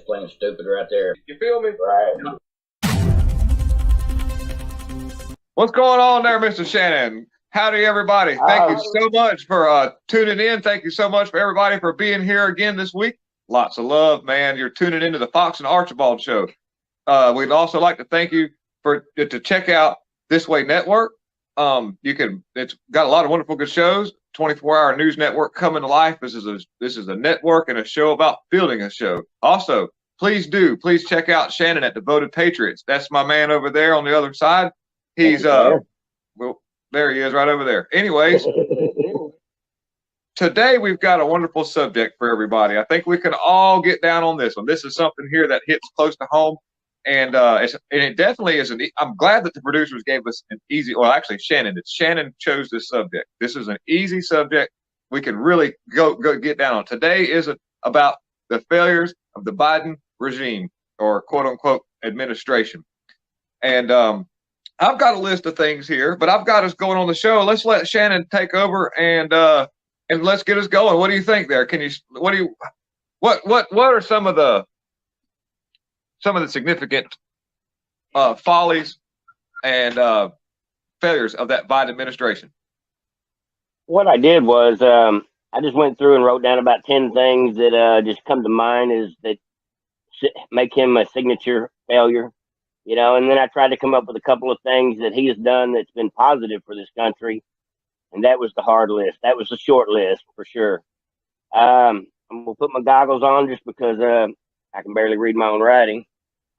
just plain stupid right there. You feel me? Right. What's going on there, Mr. Shannon? Howdy, everybody. Thank you so much for tuning in. Thank you so much for everybody for being here again this week. Lots of love, man. You're tuning into the Fox and Archibald show. We'd also like to thank you to check out This Way Network. It's got a lot of wonderful good shows. 24-hour news network coming to life. This is a network and a show about building a show. Also, please check out Shannon at Devoted Patriots. That's my man over there on the other side. He's well, there he is right over there. Anyways, today we've got a wonderful subject for everybody. I think we can all get down on this one. This is something here that hits close to home, and it definitely is. I'm glad that the producers gave us an easy. Well, actually, Shannon chose this subject. This is an easy subject. We can really go get down on. Today is about the failures of the Biden regime, or quote unquote administration, and I've got a list of things here, but I've got us going on the show. Let's let Shannon take over and let's get us going. What do you think there? What are some of the significant follies and failures of that Biden administration? What I did was I just went through and wrote down about 10 things that just come to mind that make him a signature failure. And then I tried to come up with a couple of things that he has done that's been positive for this country. And that was the hard list. That was the short list for sure. I'm going to put my goggles on just because I can barely read my own writing.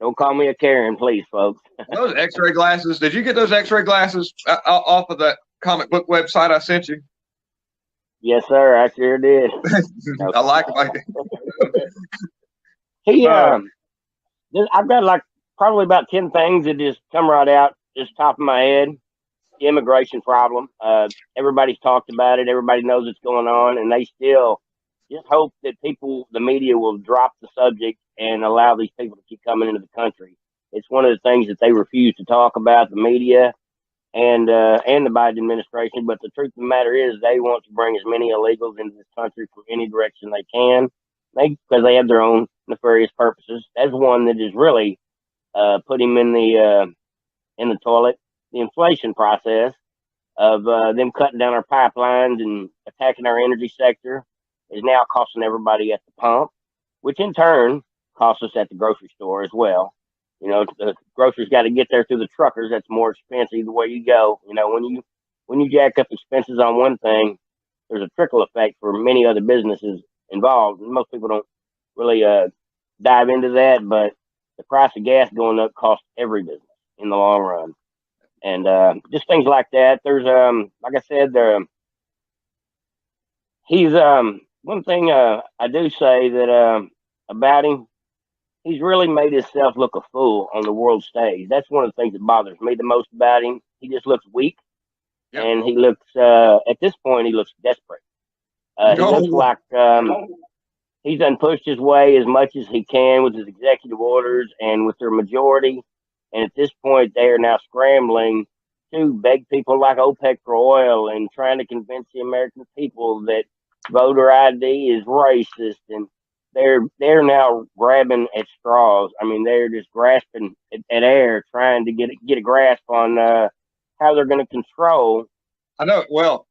Don't call me a Karen, please, folks. Those x-ray glasses. Did you get those x-ray glasses off of that comic book website I sent you? Yes, sir. I sure did. I like it. I've got probably about 10 things that just come right out, just top of my head. The immigration problem. Everybody's talked about it. Everybody knows what's going on, and they still just hope that the media will drop the subject and allow these people to keep coming into the country. It's one of the things that they refuse to talk about, the media and the Biden administration. But the truth of the matter is they want to bring as many illegals into this country from any direction they can, because they have their own nefarious purposes. That's one that is really put him in the toilet. The inflation process of them cutting down our pipelines and attacking our energy sector is now costing everybody at the pump, which in turn costs us at the grocery store as well. The groceries got to get there through the truckers. That's more expensive the way you go. When you jack up expenses on one thing, there's a trickle effect for many other businesses involved. Most people don't really dive into that, but the price of gas going up costs every business in the long run. And just things like that. There's, like I said, he's, one thing I do say that about him, he's really made himself look a fool on the world stage. That's one of the things that bothers me the most about him. He just looks weak. Yep. And he looks, at this point, he looks desperate. He looks like he's done pushed his way as much as he can with his executive orders and with their majority. And at this point, they are now scrambling to beg people like OPEC for oil and trying to convince the American people that voter ID is racist. And they're now grabbing at straws. I mean, they're just grasping at air, trying to get a grasp on how they're going to control. I know. Well,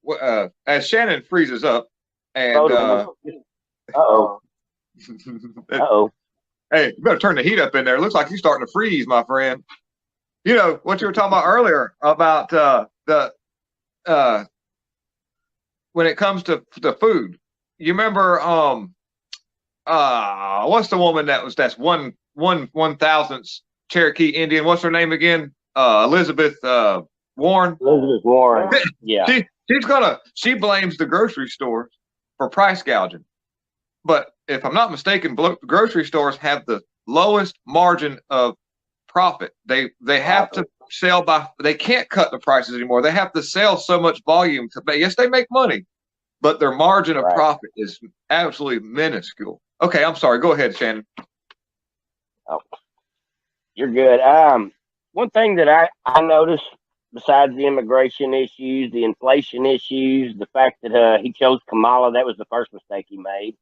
as Shannon freezes up, and uh-oh. Hey, you better turn the heat up in there. It looks like you're starting to freeze, my friend. What you were talking about earlier about when it comes to the food. You remember what's the woman that's 1/1000th Cherokee Indian? What's her name again? Elizabeth Warren. Elizabeth Warren. Yeah. She blames the grocery stores for price gouging. But if I'm not mistaken, grocery stores have the lowest margin of profit. They have to sell they can't cut the prices anymore. They have to sell so much volume yes, they make money, but their margin of profit is absolutely minuscule. Okay, I'm sorry. Go ahead, Shannon. Oh, you're good. One thing that I noticed, besides the immigration issues, the inflation issues, the fact that he chose Kamala, that was the first mistake he made.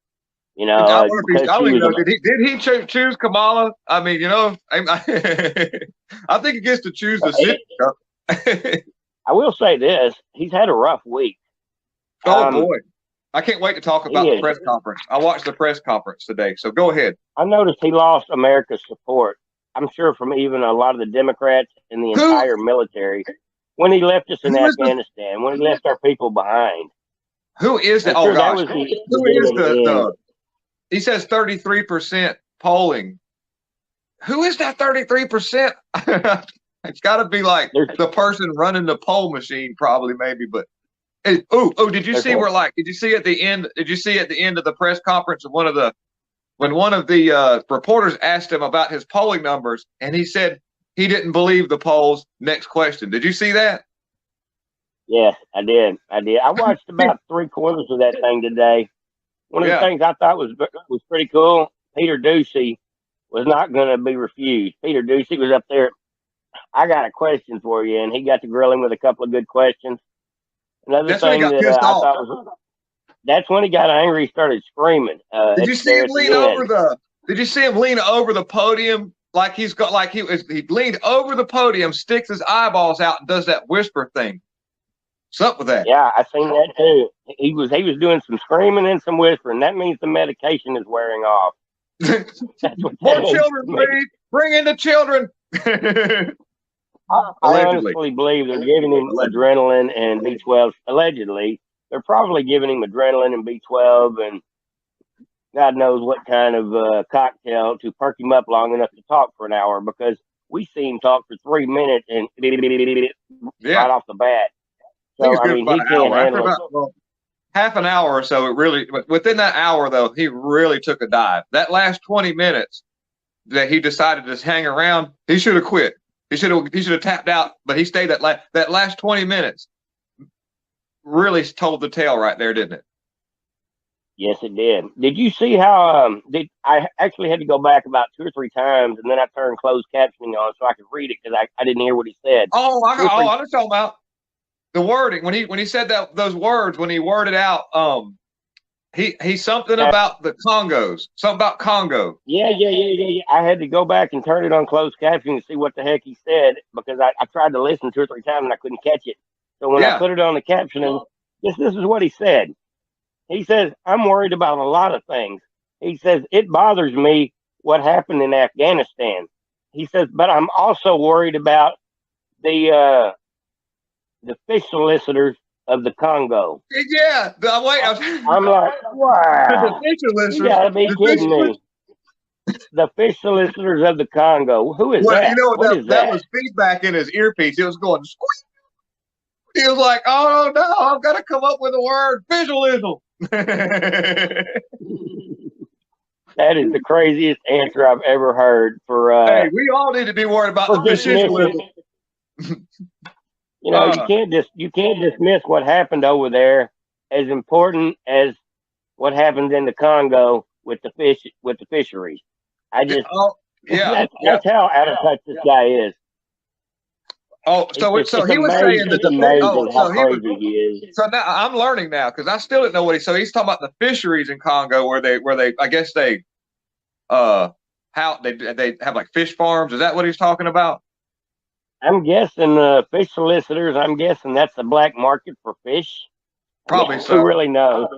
You know, I wonder if he's, because I she don't even was know. Did he choose Kamala? I mean, I think he gets to choose the city. I will say this: he's had a rough week. Oh boy, I can't wait to talk about the Is. press conference. I watched the press conference today, so go ahead. I noticed he lost America's support. I'm sure from even a lot of the Democrats and the entire military when he left us in Afghanistan, when he left our people behind. Who is that? Oh gosh, that was who is the? He says 33% polling. Who is that 33%? It's got to be like the person running the poll machine, probably, maybe. But did you see where did you see at the end? Did you see at the end of the press conference when one of the reporters asked him about his polling numbers, and he said he didn't believe the polls. Next question. Did you see that? Yes, I did. I watched about 3/4 of that thing today. One of the things I thought was pretty cool. Peter Ducey was not going to be refused. Peter Ducey was up there. I got a question for you, and he got to grill him with a couple of good questions. Another thing that I thought was that's when he got angry. He started screaming. Did you see him lean over the? Did you see him lean over the podium like he leaned over the podium, sticks his eyeballs out, and does that whisper thing? What's up with that? Yeah, I seen that too. He was doing some screaming and some whispering. That means the medication is wearing off. More children, please. Bring in the children. I honestly believe they're giving him adrenaline and B12. Allegedly, they're probably giving him adrenaline and B12 and God knows what kind of cocktail to perk him up long enough to talk for an hour, because we see him talk for 3 minutes and right off the bat. So, I mean, he can't handle it. Half an hour or so, within that hour, though, he really took a dive. That last 20 minutes that he decided to hang around, he should have quit. He should have tapped out, but he stayed that last 20 minutes. Really told the tale right there, didn't it? Yes, it did. Did you see how I actually had to go back about 2 or 3 times, and then I turned closed captioning on so I could read it because I didn't hear what he said. I was talking about the wording when he said those words, when he worded out he something about the Congos, something about Congo. Yeah. I had to go back and turn it on closed captioning to see what the heck he said, because I tried to listen 2 or 3 times and I couldn't catch it. So when I put it on the captioning, this is what he said. He says, I'm worried about a lot of things. He says, it bothers me what happened in Afghanistan. He says, but I'm also worried about the fish solicitors of the Congo. Yeah. I'm like, wow. You gotta be kidding me. The fish solicitors of the Congo. Who is that? That was feedback in his earpiece. It was going squeak. He was like, oh no, I've got to come up with a word. Visualism. That is the craziest answer I've ever heard for hey, we all need to be worried about the visualism. You can't dismiss what happened over there as important as what happens in the Congo with the fisheries. That's how out of touch this guy is. Oh, so he was saying that how crazy he is. So now I'm learning now, because I still didn't know what he's talking about the fisheries in Congo where they I guess they have like fish farms. Is that what he's talking about? I'm guessing fish solicitors. I'm guessing that's the black market for fish. Probably so. Who really knows?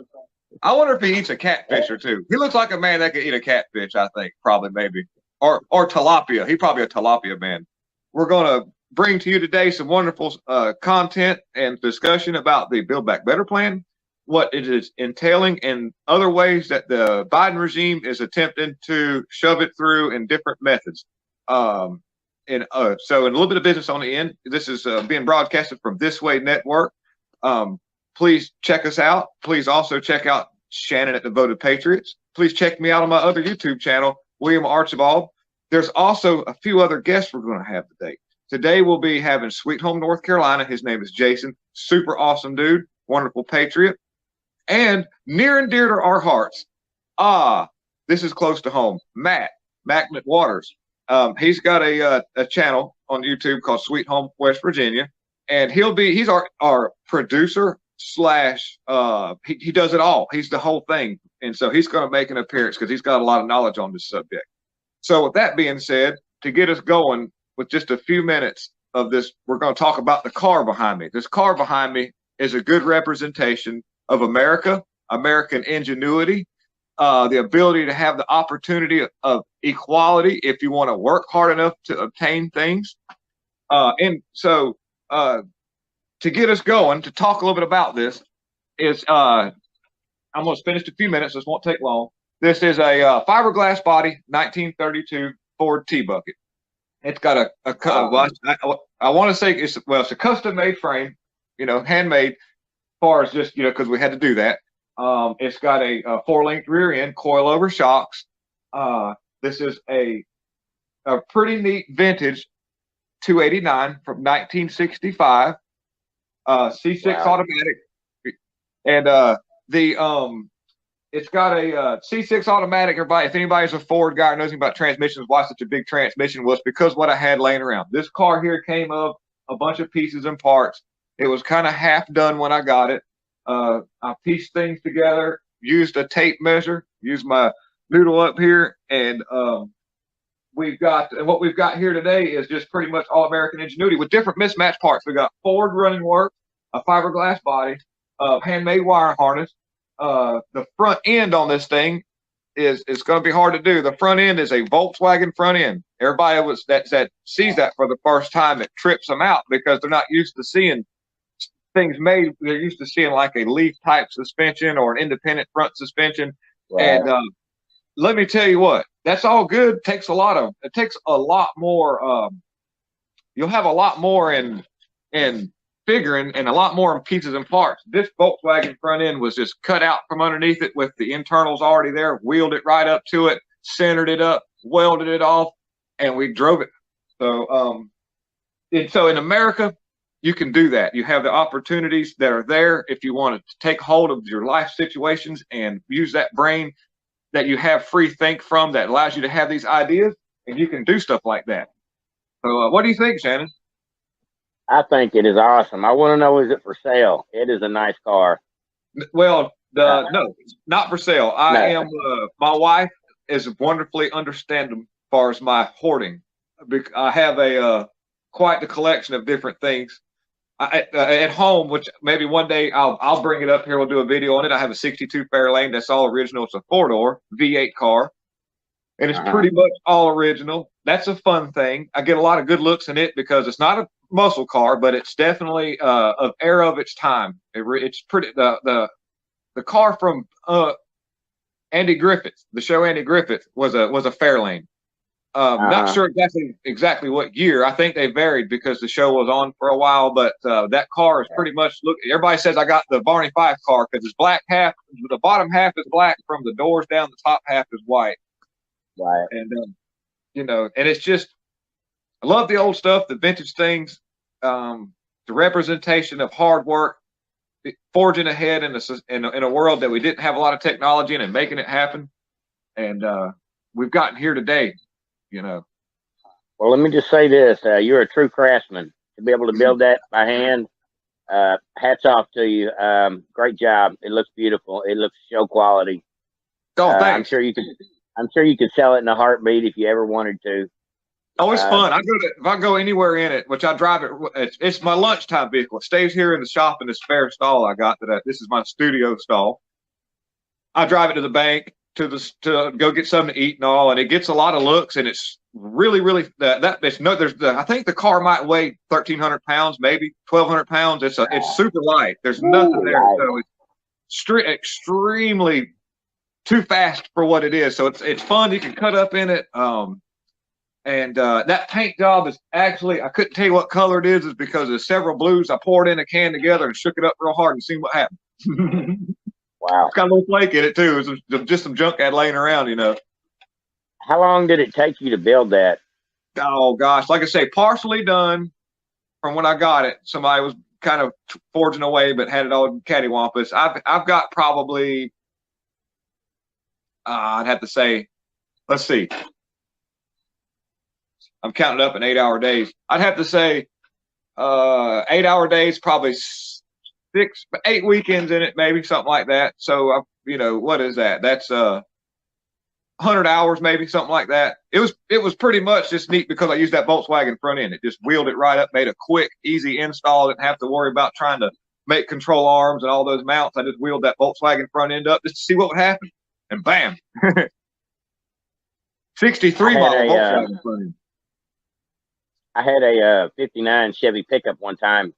I wonder if he eats a catfish or two. He looks like a man that could eat a catfish, I think. Probably, maybe. Or tilapia. He's probably a tilapia man. We're going to bring to you today some wonderful content and discussion about the Build Back Better plan, what it is entailing, and other ways that the Biden regime is attempting to shove it through in different methods. So in a little bit of business on the end, this is being broadcasted from This Way Network. Please check us out. Please also check out Shannon at Devoted Patriots. Please check me out on my other YouTube channel, William Archibald. There's also a few other guests we're going to have today. Today we'll be having Sweet Home, North Carolina. His name is Jason. Super awesome dude. Wonderful patriot. And near and dear to our hearts, this is close to home, Matt Waters. He's got a channel on YouTube called Sweet Home West Virginia, and he's our producer slash he does it all. He's the whole thing, and so he's going to make an appearance because he's got a lot of knowledge on this subject. So with that being said, to get us going with just a few minutes of this, we're going to talk about the car behind me. This car behind me is a good representation of America, American ingenuity, the ability to have the opportunity of equality if you want to work hard enough to obtain things. And so to get us going, to talk a little bit about this, is I'm going to spend just a few minutes. This won't take long. This is a fiberglass body, 1932 Ford T-Bucket. It's got I want to say it's a custom-made frame, handmade, as far as just, because we had to do that. It's got a 4-link rear end, coil-over shocks. This is a pretty neat vintage 289 from 1965, C6 automatic, and it's got a C6 automatic. Everybody, if anybody's a Ford guy or knows anything about transmissions, why such a big transmission was because what I had laying around. This car here came of a bunch of pieces and parts. It was kind of half done when I got it. I pieced things together, used a tape measure, used my noodle up here, and what we've got here today is just pretty much all American ingenuity with different mismatched parts. We got Ford running work, a fiberglass body, handmade wire harness. The front end on this thing is going to be hard to do. The front end is a Volkswagen front end. Everybody that sees that for the first time, it trips them out because they're not used to seeing things made. They're used to seeing like a leaf type suspension or an independent front suspension. Right. And let me tell you what, that's all good. It takes a lot more. You'll have a lot more in figuring and a lot more in pieces and parts. This Volkswagen front end was just cut out from underneath it with the internals already there, wheeled it right up to it, centered it up, welded it off, and we drove it. So, so in America, you can do that. You have the opportunities that are there if you want to take hold of your life situations and use that brain that you have free think from that allows you to have these ideas, and you can do stuff like that. So what do you think, Shannon? I think it is awesome. I want to know, is it for sale? It is a nice car. Well, no, it's not for sale. My wife is wonderfully understanding as far as my hoarding. I have quite the collection of different things at home, which maybe one day I'll bring it up here. We'll do a video on it. I have a 62 Fairlane. That's all original. It's a 4-door V8 car. And it's pretty much all original. That's a fun thing. I get a lot of good looks in it because it's not a muscle car, but it's definitely of era of its time. It's pretty. The car from Andy Griffith, the show Andy Griffith, was a Fairlane. Not sure exactly what year. I think they varied because the show was on for a while. But that car is pretty much everybody says I got the Barney Fife car because it's black half. The bottom half is black from the doors down. The top half is white. Right. And and it's just, I love the old stuff, the vintage things, the representation of hard work, forging ahead in a world that we didn't have a lot of technology in and making it happen. And we've gotten here today, Well, let me just say this. You're a true craftsman to be able to build that by hand. Hats off to you. Great job. It looks beautiful. It looks show quality. Oh, thanks. I'm sure you could sell it in a heartbeat if you ever wanted to. Oh, it's fun. If I go anywhere in it, which I drive it, it's my lunchtime vehicle. It stays here in the shop in the spare stall I got. This is my studio stall. I drive it to the bank to go get something to eat and all, and it gets a lot of looks, and it's really, really I think the car might weigh 1,300 pounds, maybe 1,200 pounds. It's super light. There's nothing there, so it's extremely too fast for what it is. So it's fun. You can cut up in it. And that paint job is actually, I couldn't tell you what color it is because there's several blues. I poured in a can together and shook it up real hard and seen what happened. Wow. It's got a little flake in it too. It's just some junk I had laying around, How long did it take you to build that? Oh gosh, like I say, partially done from when I got it. Somebody was kind of forging away, but had it all cattywampus. I've got probably, I'd have to say, let's see. I'm counting up in 8-hour days. I'd have to say 8-hour days, probably 8 weekends in it, maybe something like that. So, what is that? That's 100 hours, maybe something like that. It was pretty much just neat because I used that Volkswagen front end. It just wheeled it right up, made a quick, easy install. Didn't have to worry about trying to make control arms and all those mounts. I just wheeled that Volkswagen front end up just to see what would happen, and bam, 63 model Volkswagen front end. I had a 59 Chevy pickup one time,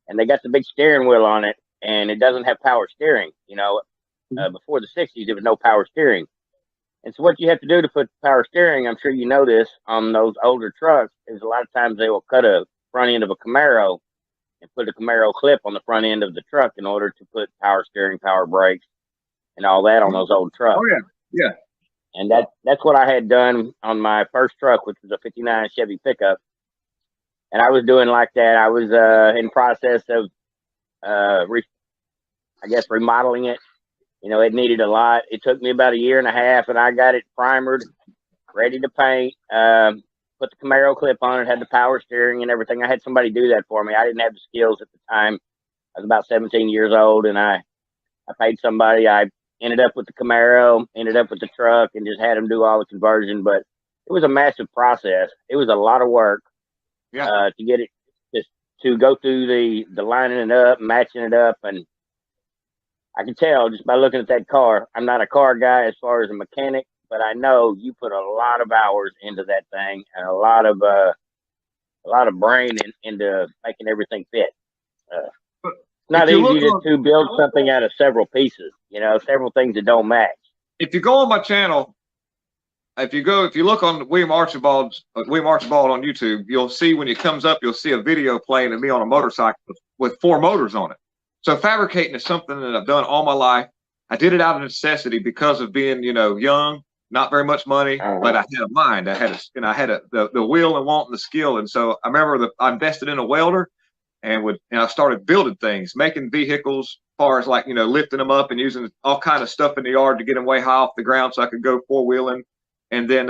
and they got the big steering wheel on it, and it doesn't have power steering. Before the 60s, there was no power steering. And so what you have to do to put power steering, I'm sure you know this, on those older trucks, is a lot of times they will cut a front end of a Camaro and put a Camaro clip on the front end of the truck in order to put power steering, power brakes, and all that on those old trucks. Oh, yeah. And that's what I had done on my first truck, which was a 59 Chevy pickup. And I was doing like that. I was in process of, remodeling it. It needed a lot. It took me about a year and a half, and I got it primered, ready to paint, put the Camaro clip on it, had the power steering and everything. I had somebody do that for me. I didn't have the skills at the time. I was about 17 years old, and I paid somebody. I ended up with the Camaro, ended up with the truck, and just had them do all the conversion. But it was a massive process. It was a lot of work to get it, just to go through the lining it up, matching it up, and I can tell just by looking at that car. I'm not a car guy as far as a mechanic, but I know you put a lot of hours into that thing and a lot of brain into making everything fit. It's not easy to build something out of several pieces, several things that don't match. If you go on my channel, if you look on William Archibald on YouTube, you'll see when it comes up, you'll see a video playing of me on a motorcycle with 4 motors on it. So fabricating is something that I've done all my life. I did it out of necessity because of being, young, not very much money, but I had a mind. I had the will and want and the skill. And so I remember I invested in a welder and I started building things, making vehicles, as far as lifting them up and using all kind of stuff in the yard to get them way high off the ground so I could go 4-wheeling. And then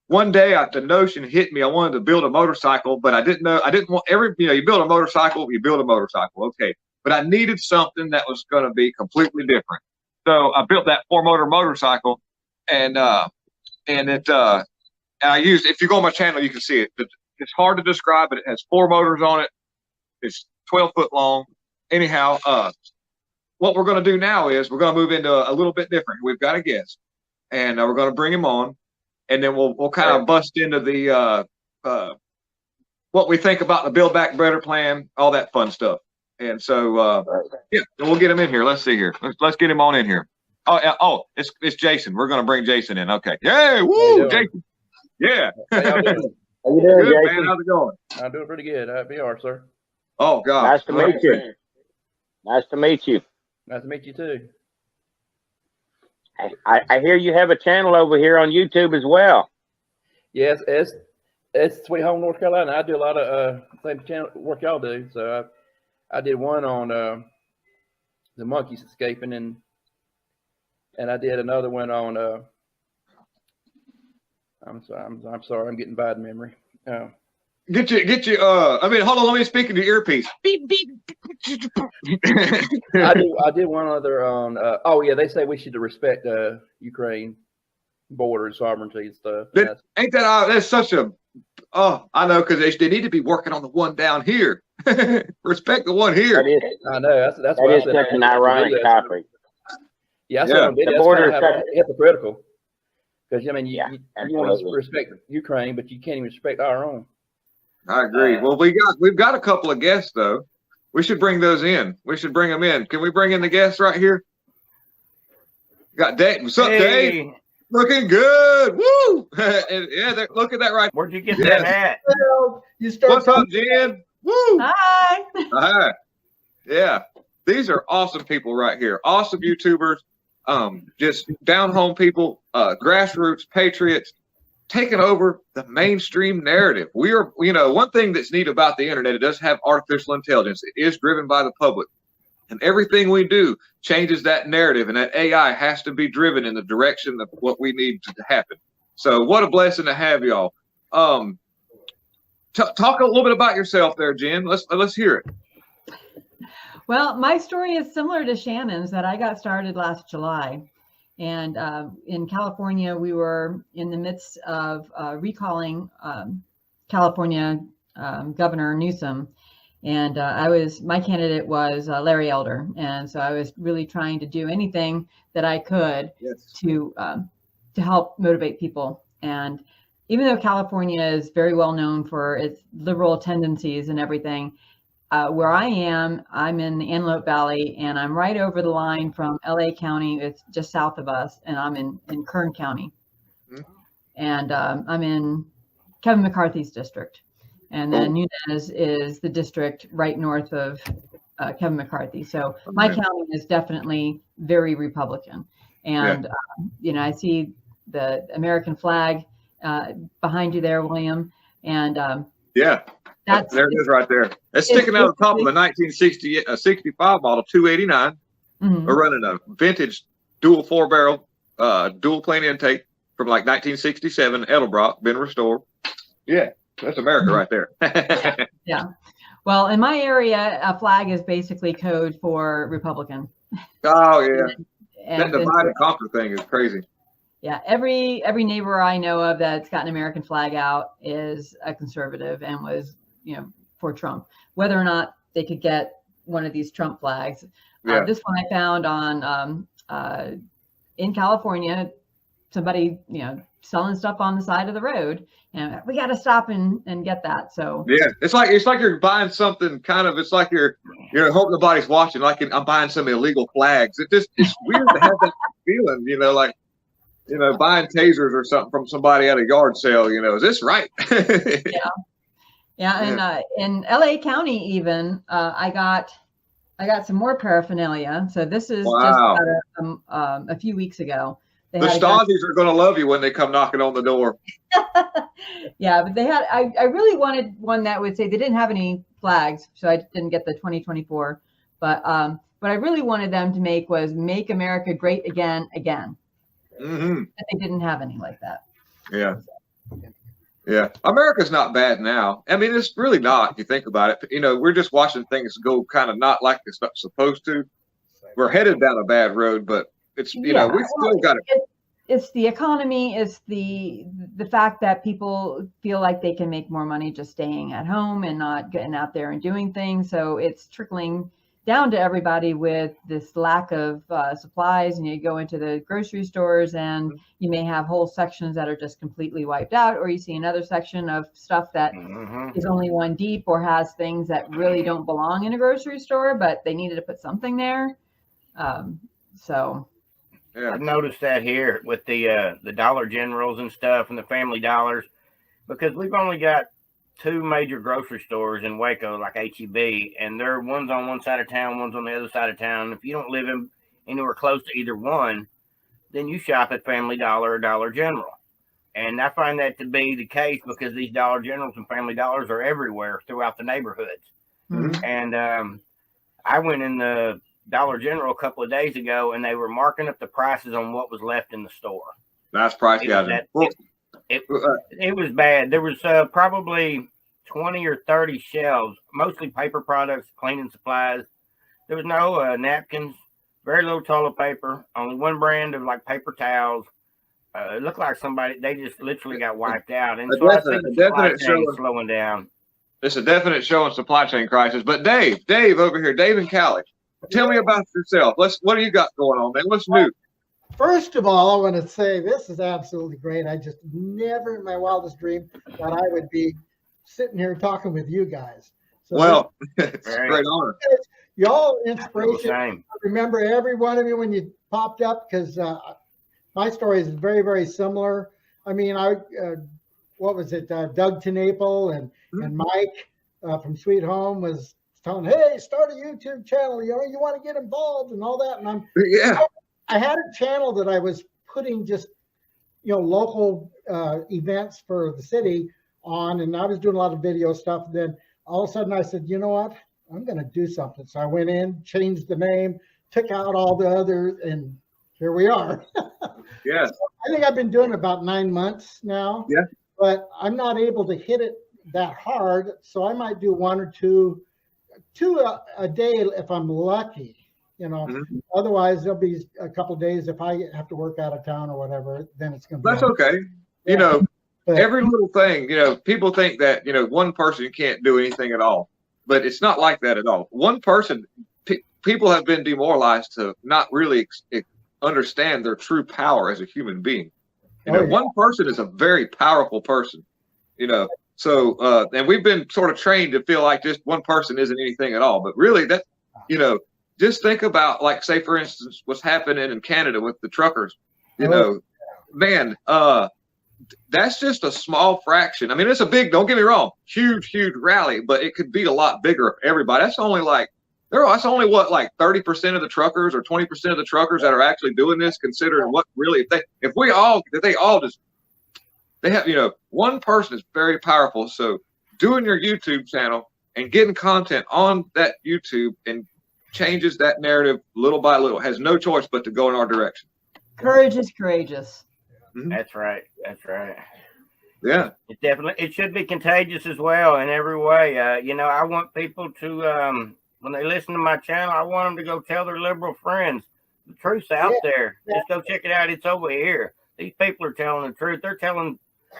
one day the notion hit me. I wanted to build a motorcycle, but I didn't want you build a motorcycle, okay. But I needed something that was going to be completely different. So I built that 4-motor motorcycle, and I used. If you go on my channel, you can see it. It's hard to describe, but it has 4 motors on it. It's 12 foot long. Anyhow, what we're going to do now is we're going to move into a little bit different. We've got a guest, and we're going to bring him on, and then we'll kind of bust into the what we think about the Build Back Better plan, all that fun stuff. And so, we'll get him in here. Let's see here. Let's get him on in here. It's Jason. We're going to bring Jason in. Okay. Yay! Woo! Jason. Yeah. How you doing, good, Jason? Man. How's it going? I'm doing pretty good. How you are, sir? Oh, God. Nice to meet you. Nice to meet you. Nice to meet you, too. I hear you have a channel over here on YouTube as well. Yes, it's Sweet Home, North Carolina. I do a lot of same channel work y'all do. So I did one on the monkeys escaping, and I did another one on I'm sorry, I'm getting bad memory. Get you I mean, hold on, let me speak into your earpiece. Beep beep. I did one other on they say we should respect Ukraine border sovereignty and stuff. And that's such a I know, because they need to be working on the one down here. Respect the one here. I know that's that is such an ironic topic. Yeah, I said the border is hypocritical, because I mean you want to absolutely. respect Ukraine, but you can't even respect our own. I agree. Well, we've got a couple of guests though. We should bring those in. We should bring them in. Can we bring in the guests right here? Got Dave. What's up, Dave? Looking good. Woo! Yeah, look at that right. Where'd you get that hat? What's up, Jen? Woo! Hi. Hi. Yeah, these are awesome people right here. Awesome YouTubers. Just down home people, grassroots patriots, taking over the mainstream narrative. We are, one thing that's neat about the internet, it does have artificial intelligence. It is driven by the public. And everything we do changes that narrative, and that AI has to be driven in the direction of what we need to happen. So what a blessing to have y'all. Talk a little bit about yourself there, Jen. Let's hear it. Well, my story is similar to Shannon's, that I got started last July. And in California, we were in the midst of recalling California Governor Newsom. And my candidate was Larry Elder. And so I was really trying to do anything that I could to help motivate people. And even though California is very well known for its liberal tendencies and everything, where I am, I'm in the Antelope Valley, and I'm right over the line from LA County. It's just south of us, and I'm in Kern County. And I'm in Kevin McCarthy's district. And then Nunez is the district right north of Kevin McCarthy. So my county is definitely very Republican. And, I see the American flag behind you there, William. And there it is right there. It's sticking out of the top of the 1965 model 289. We're running a vintage dual 4-barrel, dual plane intake from like 1967 Edelbrock, been restored. Yeah. That's America right there. Yeah. Well, in my area, a flag is basically code for Republican. Oh, yeah. That divide and conquer thing is crazy. Yeah. Every neighbor I know of that's got an American flag out is a conservative and was, for Trump, whether or not they could get one of these Trump flags. This one I found on in California, somebody, selling stuff on the side of the road, and we got to stop and get that. So it's like you're buying something it's like you're hoping nobody's watching, like I'm buying some illegal flags. It's weird to have that feeling, buying tasers or something from somebody at a yard sale. Is this right? And in LA County, even I got some more paraphernalia. So this is just about a few weeks ago. The Stasi's are going to love you when they come knocking on the door. Yeah, but they had. I really wanted one that would say they didn't have any flags, so I didn't get the 2024. But what I really wanted them to make was "Make America Great Again, Again." Mm-hmm. But they didn't have any like that. Yeah. Yeah, America's not bad now. I mean, it's really not. If you think about it, we're just watching things go kind of not like it's not supposed to. We're headed down a bad road, but it's we still got it. It's the economy. It's the fact that people feel like they can make more money just staying at home and not getting out there and doing things. So it's trickling down to everybody with this lack of supplies. And you go into the grocery stores and you may have whole sections that are just completely wiped out, or you see another section of stuff that is only one deep or has things that really don't belong in a grocery store, but they needed to put something there. I've noticed that here with the Dollar Generals and stuff and the Family Dollars, because we've only got two major grocery stores in Waco, like H-E-B, and they're one's on one side of town, one's on the other side of town. If you don't live anywhere close to either one, then you shop at Family Dollar or Dollar General. And I find that to be the case because these Dollar Generals and Family Dollars are everywhere throughout the neighborhoods. Mm-hmm. And I went in the Dollar General a couple of days ago, and they were marking up the prices on what was left in the store. Nice price, It was bad. There was probably 20 or 30 shelves, mostly paper products, cleaning supplies. There was no napkins, very little toilet paper, only one brand of like paper towels. It looked like they just literally got wiped out. And so I think the supply chain is slowing down. It's a definite showing supply chain crisis. But Dave over here, Dave and Callie, tell me about yourself. What do you got going on, man? What's new? First of all, I want to say this is absolutely great. I just never in my wildest dream thought I would be sitting here talking with you guys. So it's a great honor. Y'all inspiration. I remember every one of you when you popped up because my story is very, very similar. I mean, what was it? Doug TeNapel and Mike from Sweet Home was telling, hey, start a YouTube channel. You want to get involved and all that. And I had a channel that I was putting just, local events for the city on, and I was doing a lot of video stuff. And then all of a sudden I said, you know what? I'm going to do something. So I went in, changed the name, took out all the others, and here we are. Yes. So I think I've been doing it about 9 months now. Yeah. But I'm not able to hit it that hard. So I might do one or two 2 a day if I'm lucky. You know, otherwise there'll be a couple of days if I have to work out of town or whatever. Then it's going to be. That's okay. Yeah. You know, But every little thing. You know, people think that one person can't do anything at all, but it's not like that at all. One person, people have been demoralized to not really understand their true power as a human being. One person is a very powerful person. So and we've been sort of trained to feel like just one person isn't anything at all, but really that, just think about, like, say for instance, what's happening in Canada with the truckers. Man, that's just a small fraction. I mean, it's a big, don't get me wrong, huge rally, but it could be a lot bigger if everybody. That's only like, that's only what, like 30% of the truckers or 20% of the truckers that are actually doing this, considering what really, if they have, one person is very powerful. So doing your YouTube channel and getting content on that YouTube and changes that narrative little by little, has no choice but to go in our direction. Courage is courageous. That's right. Yeah. It should be contagious as well in every way. I want people to, when they listen to my channel, I want them to go tell their liberal friends the truth's out there. Just go check it out. It's over here. These people are telling the truth. They're telling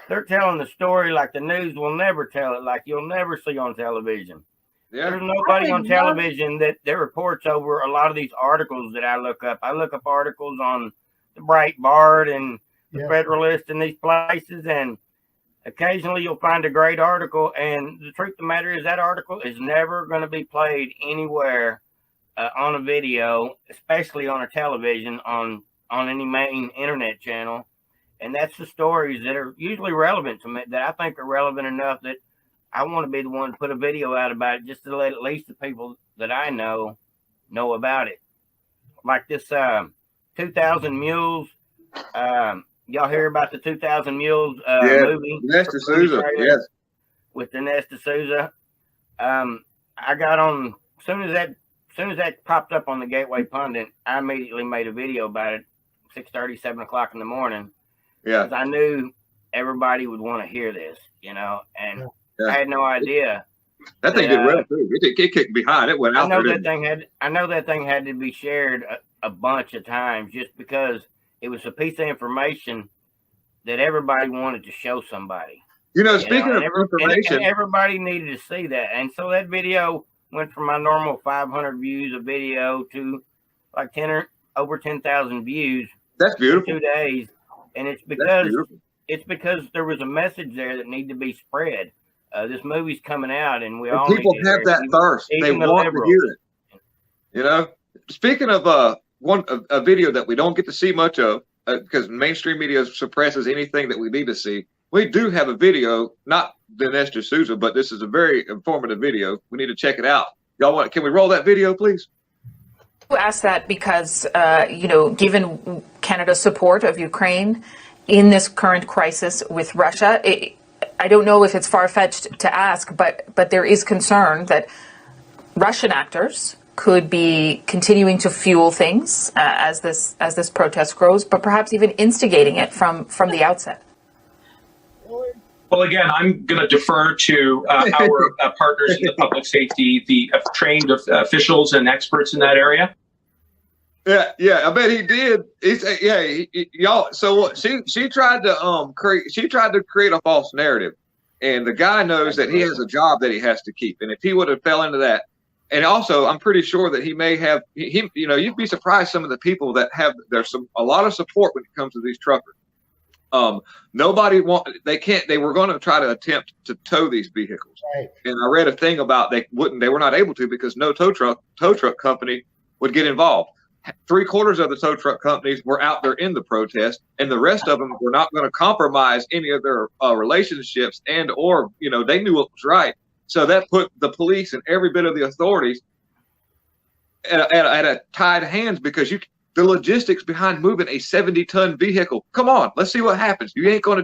the story like the news will never tell it, like you'll never see on television. Yeah. There's nobody on television that reports over a lot of these articles that I look up. I look up articles on the Breitbart and the Federalist and these places, and occasionally you'll find a great article, and the truth of the matter is that article is never going to be played anywhere on a video, especially on a television, on any main internet channel. And that's the stories that are usually relevant to me, that I think are relevant enough that I want to be the one to put a video out about it, just to let at least the people that I know about it. Like this 2,000 Mules. Y'all hear about the 2,000 Mules movie? Nesta Souza, yes. With the Nesta Souza. I got on, as soon as that popped up on the Gateway Pundit, I immediately made a video about it, 6:30, 7 o'clock in the morning. Yeah. Because I knew everybody would want to hear this, and I had no idea. That thing did well too. It kicked behind. It went out. I know that thing had to be shared a bunch of times, just because it was a piece of information that everybody wanted to show somebody. Speaking of information, and everybody needed to see that, and so that video went from my normal 500 views a video to like over 10,000 views. That's beautiful. 2 days, and it's because there was a message there that needed to be spread. This movie's coming out, and all people have that thirst. They want to hear it. Speaking of a video that we don't get to see much of, because mainstream media suppresses anything that we need to see. We do have a video, not the Nesta Souza, but this is a very informative video. We need to check it out. Can we roll that video, please? I ask that because, given Canada's support of Ukraine in this current crisis with Russia, I don't know if it's far-fetched to ask, but there is concern that Russian actors could be continuing to fuel things as this protest grows, but perhaps even instigating it from the outset. Well, again, I'm going to defer to our partners in the public safety, the trained officials and experts in that area. Yeah, I bet he did. Y'all. So what? She tried to create a false narrative, and the guy knows that he has a job that he has to keep, and if he would have fell into that, and also I'm pretty sure that he may have you'd be surprised some of the people that have a lot of support when it comes to these truckers. They were going to try to attempt to tow these vehicles. Right. And I read a thing about they were not able to because no tow truck company would get involved. 3/4 of the tow truck companies were out there in the protest, and the rest of them were not going to compromise any of their relationships or they knew what was right. So that put the police and every bit of the authorities at a tied hands, because the logistics behind moving a 70-ton vehicle. Come on, let's see what happens. You ain't going to